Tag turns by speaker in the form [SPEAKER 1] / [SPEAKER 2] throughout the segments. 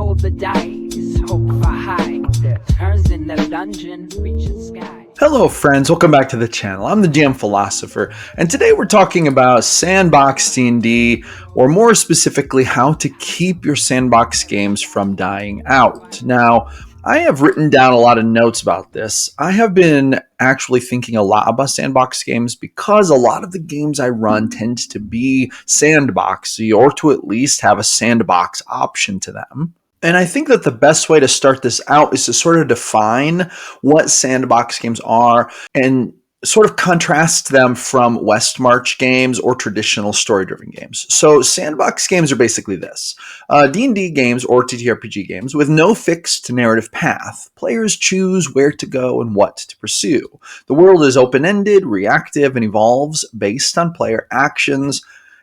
[SPEAKER 1] roll the dice, hope for high. Turns in the dungeon, reaching sky.
[SPEAKER 2] Hello friends, welcome back to the channel. I'm the GM Philosopher, and today we're talking about Sandbox D&D, or more specifically, how to keep your sandbox games from dying out. Now, I have written down a lot of notes about this. I have been actually thinking a lot about sandbox games because a lot of the games I run tend to be sandboxy, or to at least have a sandbox option to them. And I think that the best way to start this out is to sort of define what sandbox games are and sort of contrast them from West March games or traditional story-driven games. So sandbox games are basically this. D&D games or TTRPG games with no fixed narrative path. Players choose where to go and what to pursue. The world is open-ended, reactive, and evolves based on player actions,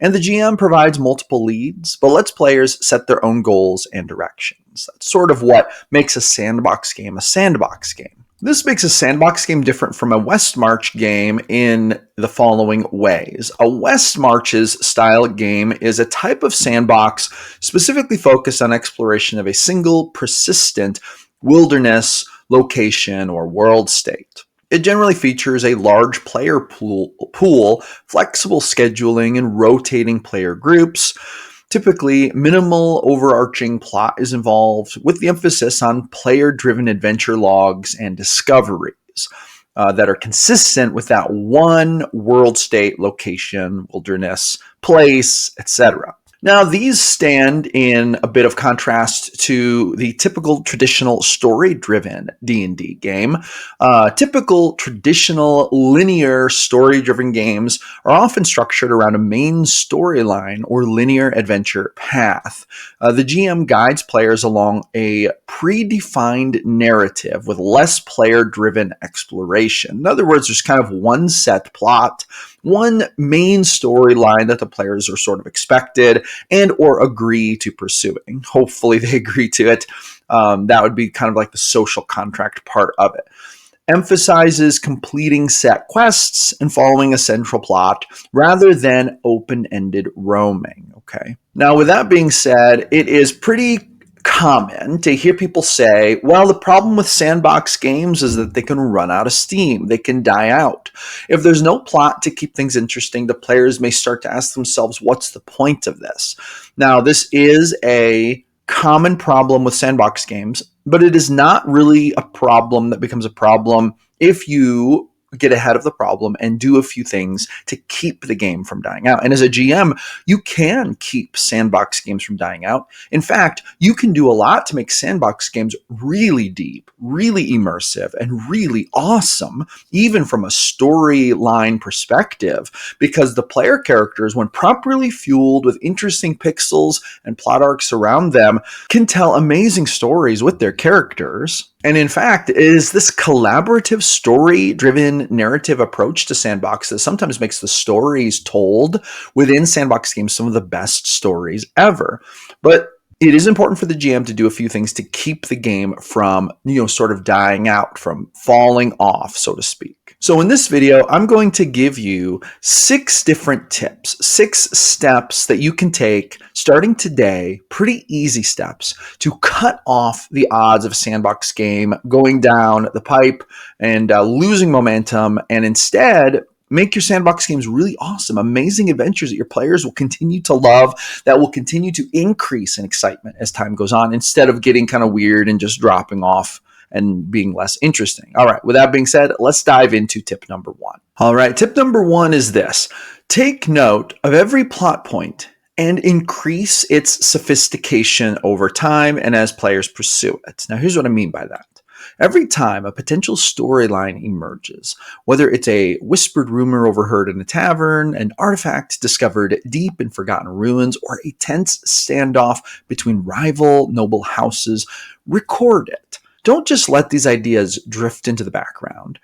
[SPEAKER 2] and the GM provides multiple leads, but lets players set their own goals and directions. That's sort of what makes a sandbox game a sandbox game. This makes a sandbox game different from a West March game in the following ways. A West March's style game is a type of sandbox specifically focused on exploration of a single, persistent wilderness location or world state. It generally features a large player pool, flexible scheduling, and rotating player groups. Typically, minimal overarching plot is involved, with the emphasis on player-driven adventure logs and discoveries that are consistent with that one world state, location, wilderness, place, etc. Now, these stand in a bit of contrast to the typical traditional story-driven D&D game. Typical traditional linear story-driven games are often structured around a main storyline or linear adventure path. The GM guides players along a predefined narrative with less player-driven exploration. In other words, there's kind of one set plot, one main storyline that the players are sort of expected and or agree to pursuing. Hopefully they agree to it. That would be kind of like the social contract part of it. Emphasizes completing set quests and following a central plot rather than open-ended roaming. Okay. Now, with that being said, it is pretty common to hear people say, well, the problem with sandbox games is that they can run out of steam. They can die out. If there's no plot to keep things interesting, the players may start to ask themselves, what's the point of this? Now, this is a common problem with sandbox games, but it is not really a problem that becomes a problem if you get ahead of the problem and do a few things to keep the game from dying out. And as a GM, you can keep sandbox games from dying out. In fact, you can do a lot to make sandbox games really deep, really immersive, and really awesome, even from a storyline perspective, because the player characters, when properly fueled with interesting pixels and plot arcs around them, can tell amazing stories with their characters. And in fact, it is this collaborative, story-driven narrative approach to sandbox that sometimes makes the stories told within sandbox games some of the best stories ever. But it is important for the GM to do a few things to keep the game from, sort of dying out, from falling off, so to speak. So in this video, I'm going to give you 6 different tips, 6 steps that you can take starting today, pretty easy steps to cut off the odds of a sandbox game going down the pipe and losing momentum, and instead make your sandbox games really awesome, amazing adventures that your players will continue to love, that will continue to increase in excitement as time goes on, instead of getting kind of weird and just dropping off and being less interesting. All right, with that being said, let's dive into tip number 1. All right, tip number 1 is this. Take note of every plot point and increase its sophistication over time and as players pursue it. Now, here's what I mean by that. Every time a potential storyline emerges, whether it's a whispered rumor overheard in a tavern, an artifact discovered deep in forgotten ruins, or a tense standoff between rival noble houses, record it. Don't just let these ideas drift into the background.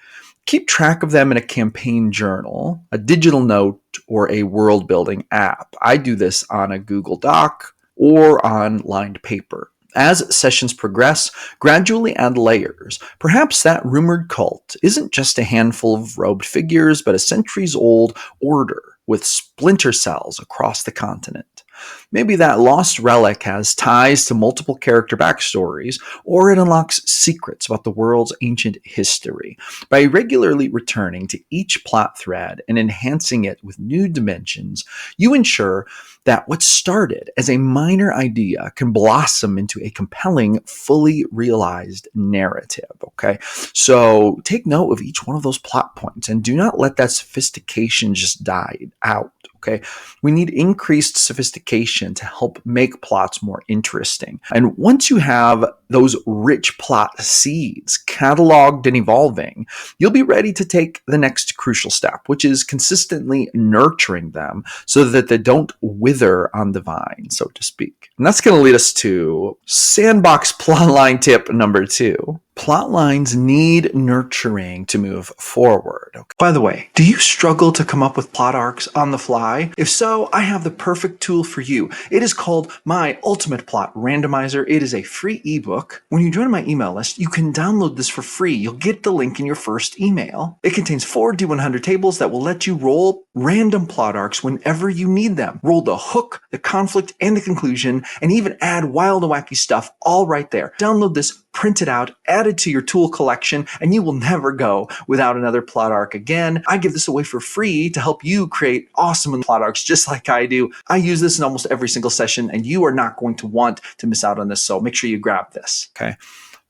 [SPEAKER 2] Keep track of them in a campaign journal, a digital note, or a world-building app. I do this on a Google Doc or on lined paper. As sessions progress, gradually add layers. Perhaps that rumored cult isn't just a handful of robed figures, but a centuries-old order with splinter cells across the continent. Maybe that lost relic has ties to multiple character backstories, or it unlocks secrets about the world's ancient history. By regularly returning to each plot thread and enhancing it with new dimensions, you ensure that what started as a minor idea can blossom into a compelling, fully realized narrative. Okay, so take note of each one of those plot points and do not let that sophistication just die out. Okay, we need increased sophistication to help make plots more interesting. And once you have those rich plot seeds cataloged and evolving, you'll be ready to take the next crucial step, which is consistently nurturing them so that they don't wither on the vine, so to speak. And that's going to lead us to Sandbox plotline tip number 2. Plot lines need nurturing to move forward. Okay. By the way, do you struggle to come up with plot arcs on the fly? If so, I have the perfect tool for you. It is called My Ultimate Plot Randomizer. It is a free ebook. When you join my email list, you can download this for free. You'll get the link in your first email. It contains 4 D100 tables that will let you roll random plot arcs whenever you need them. Roll the hook, the conflict, and the conclusion, and even add wild and wacky stuff all right there. Download this, print it out, add it to your tool collection, and you will never go without another plot arc again. I give this away for free to help you create awesome plot arcs just like I do. I use this in almost every single session, and you are not going to want to miss out on this, so make sure you grab this. Okay.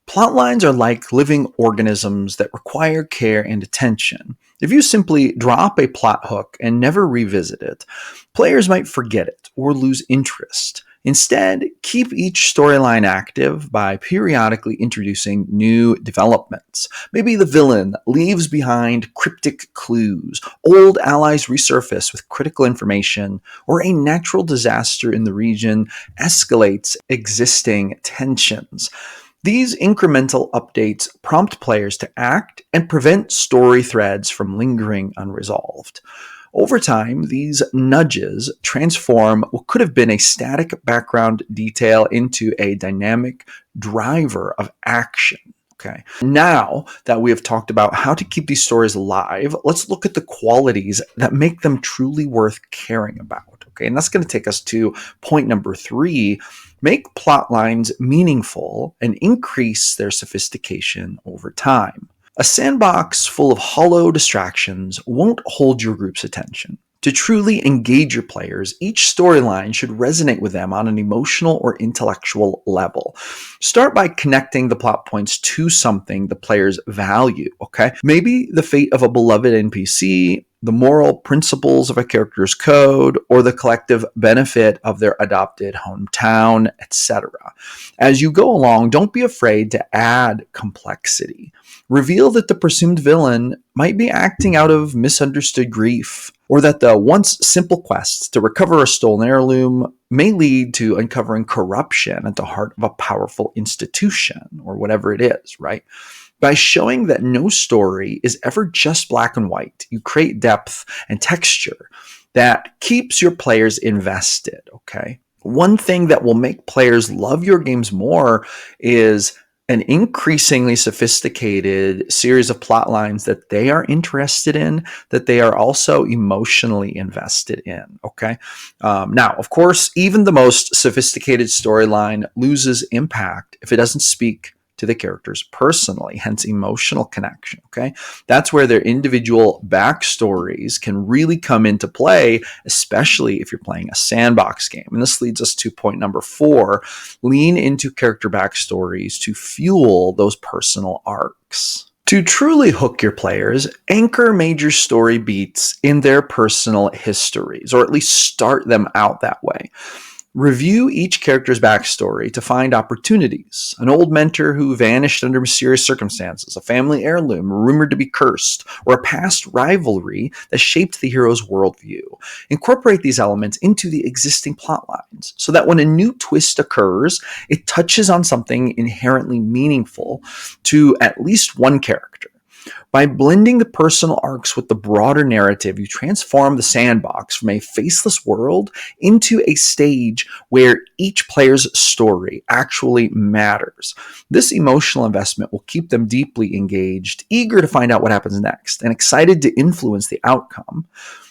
[SPEAKER 2] Plot lines are like living organisms that require care and attention. If you simply drop a plot hook and never revisit it, players might forget it or lose interest. Instead, keep each storyline active by periodically introducing new developments. Maybe the villain leaves behind cryptic clues, old allies resurface with critical information, or a natural disaster in the region escalates existing tensions. These incremental updates prompt players to act and prevent story threads from lingering unresolved. Over time, these nudges transform what could have been a static background detail into a dynamic driver of action. Okay. Now that we have talked about how to keep these stories alive, let's look at the qualities that make them truly worth caring about. Okay. And that's going to take us to point number 3. Make plot lines meaningful and increase their sophistication over time. A sandbox full of hollow distractions won't hold your group's attention. To truly engage your players, each storyline should resonate with them on an emotional or intellectual level. Start by connecting the plot points to something the players value, okay? Maybe the fate of a beloved NPC, the moral principles of a character's code, or the collective benefit of their adopted hometown, etc. As you go along, don't be afraid to add complexity. Reveal that the presumed villain might be acting out of misunderstood grief, or that the once simple quest to recover a stolen heirloom may lead to uncovering corruption at the heart of a powerful institution, or whatever it is, right? By showing that no story is ever just black and white, you create depth and texture that keeps your players invested, okay? One thing that will make players love your games more is an increasingly sophisticated series of plot lines that they are interested in, that they are also emotionally invested in, okay? Now, of course, even the most sophisticated storyline loses impact if it doesn't speak to the characters personally, hence emotional connection, okay? That's where their individual backstories can really come into play, especially if you're playing a sandbox game. And this leads us to point number 4, lean into character backstories to fuel those personal arcs. To truly hook your players, anchor major story beats in their personal histories, or at least start them out that way. Review each character's backstory to find opportunities. An old mentor who vanished under mysterious circumstances, a family heirloom rumored to be cursed, or a past rivalry that shaped the hero's worldview. Incorporate these elements into the existing plot lines so that when a new twist occurs, it touches on something inherently meaningful to at least one character. By blending the personal arcs with the broader narrative, you transform the sandbox from a faceless world into a stage where each player's story actually matters. This emotional investment will keep them deeply engaged, eager to find out what happens next, and excited to influence the outcome.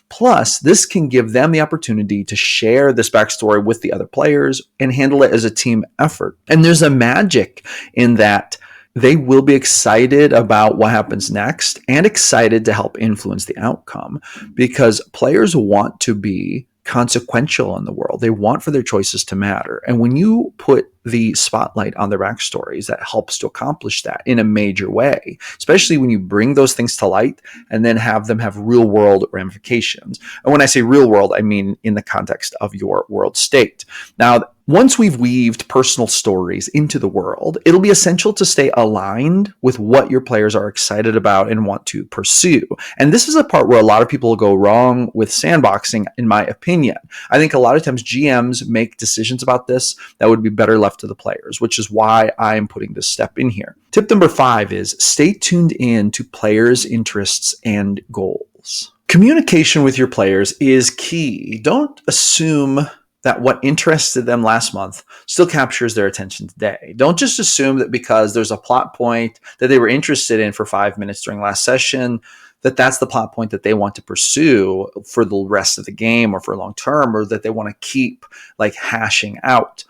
[SPEAKER 2] Plus, this can give them the opportunity to share this backstory with the other players and handle it as a team effort. And there's a magic in that they will be excited about what happens next and excited to help influence the outcome, because players want to be consequential in the world. They want for their choices to matter. And when you put the spotlight on their backstories, that helps to accomplish that in a major way, especially when you bring those things to light and then have them have real world ramifications. And when I say real world, I mean in the context of your world state. Now, once we've weaved personal stories into the world, it'll be essential to stay aligned with what your players are excited about and want to pursue. And this is a part where a lot of people go wrong with sandboxing, in my opinion. I think a lot of times GMs make decisions about this that would be better left to the players, which is why I'm putting this step in here. Tip number 5 is stay tuned in to players' interests and goals. Communication with your players is key. Don't assume that what interested them last month still captures their attention today. Don't just assume that because there's a plot point that they were interested in for 5 minutes during last session, that that's the plot point that they want to pursue for the rest of the game or for long term, or that they want to keep like hashing out.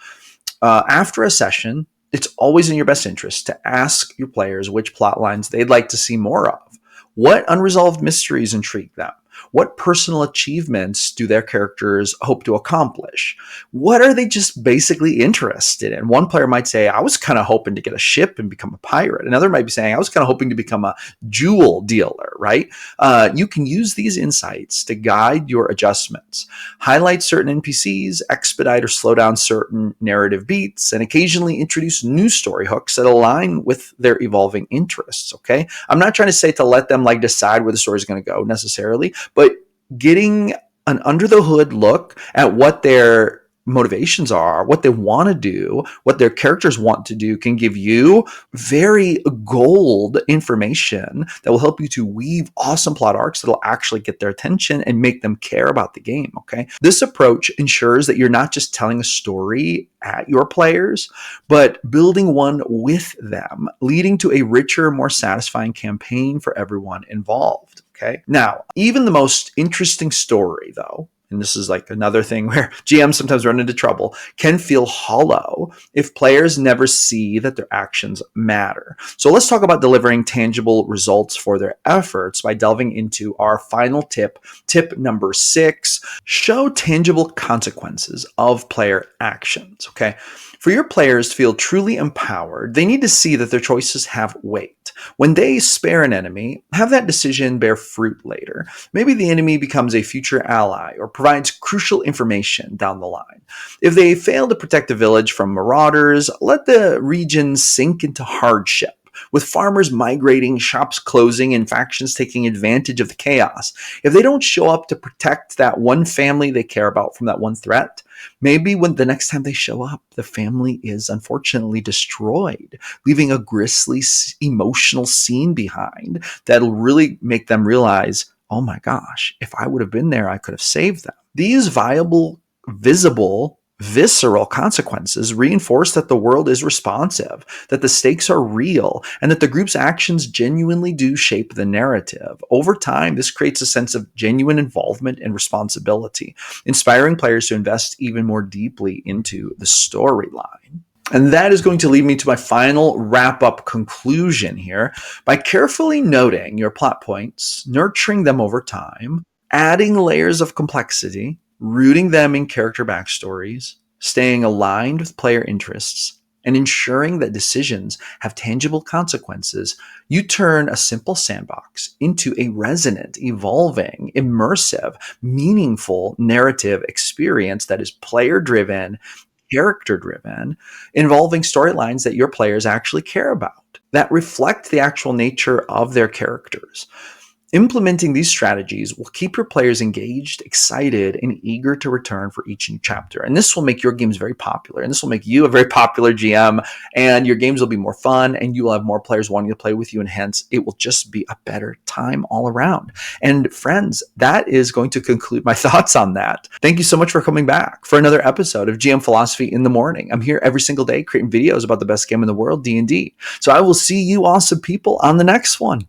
[SPEAKER 2] After a session, it's always in your best interest to ask your players which plot lines they'd like to see more of. What unresolved mysteries intrigue them? What personal achievements do their characters hope to accomplish? What are they just basically interested in? One player might say, I was kind of hoping to get a ship and become a pirate. Another might be saying, I was kind of hoping to become a jewel dealer, right? You can use these insights to guide your adjustments, highlight certain NPCs, expedite or slow down certain narrative beats, and occasionally introduce new story hooks that align with their evolving interests, okay? I'm not trying to say to let them like decide where the story is going to go necessarily, but getting an under the hood look at what their motivations are, what they want to do, what their characters want to do can give you very gold information that will help you to weave awesome plot arcs that will actually get their attention and make them care about the game, okay? This approach ensures that you're not just telling a story at your players, but building one with them, leading to a richer, more satisfying campaign for everyone involved. Okay. Now, even the most interesting story, though, and this is like another thing where GMs sometimes run into trouble, can feel hollow if players never see that their actions matter. So let's talk about delivering tangible results for their efforts by delving into our final tip, tip number 6, show tangible consequences of player actions. Okay. For your players to feel truly empowered, they need to see that their choices have weight. When they spare an enemy, have that decision bear fruit later. Maybe the enemy becomes a future ally or provides crucial information down the line. If they fail to protect a village from marauders, let the region sink into hardship, with farmers migrating, shops closing, and factions taking advantage of the chaos. If they don't show up to protect that one family they care about from that one threat, maybe when the next time they show up, the family is unfortunately destroyed, leaving a grisly, emotional scene behind that'll really make them realize, oh my gosh, if I would have been there, I could have saved them. These viable, visible, visceral consequences reinforce that the world is responsive, that the stakes are real, and that the group's actions genuinely do shape the narrative. Over time, this creates a sense of genuine involvement and responsibility, inspiring players to invest even more deeply into the storyline. And that is going to lead me to my final wrap-up conclusion here. By carefully noting your plot points, nurturing them over time, adding layers of complexity, rooting them in character backstories, staying aligned with player interests, and ensuring that decisions have tangible consequences, you turn a simple sandbox into a resonant, evolving, immersive, meaningful narrative experience that is player-driven, character-driven, involving storylines that your players actually care about, that reflect the actual nature of their characters. Implementing these strategies will keep your players engaged, excited, and eager to return for each new chapter. And this will make your games very popular. And this will make you a very popular GM. And your games will be more fun. And you will have more players wanting to play with you. And hence, it will just be a better time all around. And friends, that is going to conclude my thoughts on that. Thank you so much for coming back for another episode of GM Philosophy in the Morning. I'm here every single day creating videos about the best game in the world, D&D. So I will see you awesome people on the next one.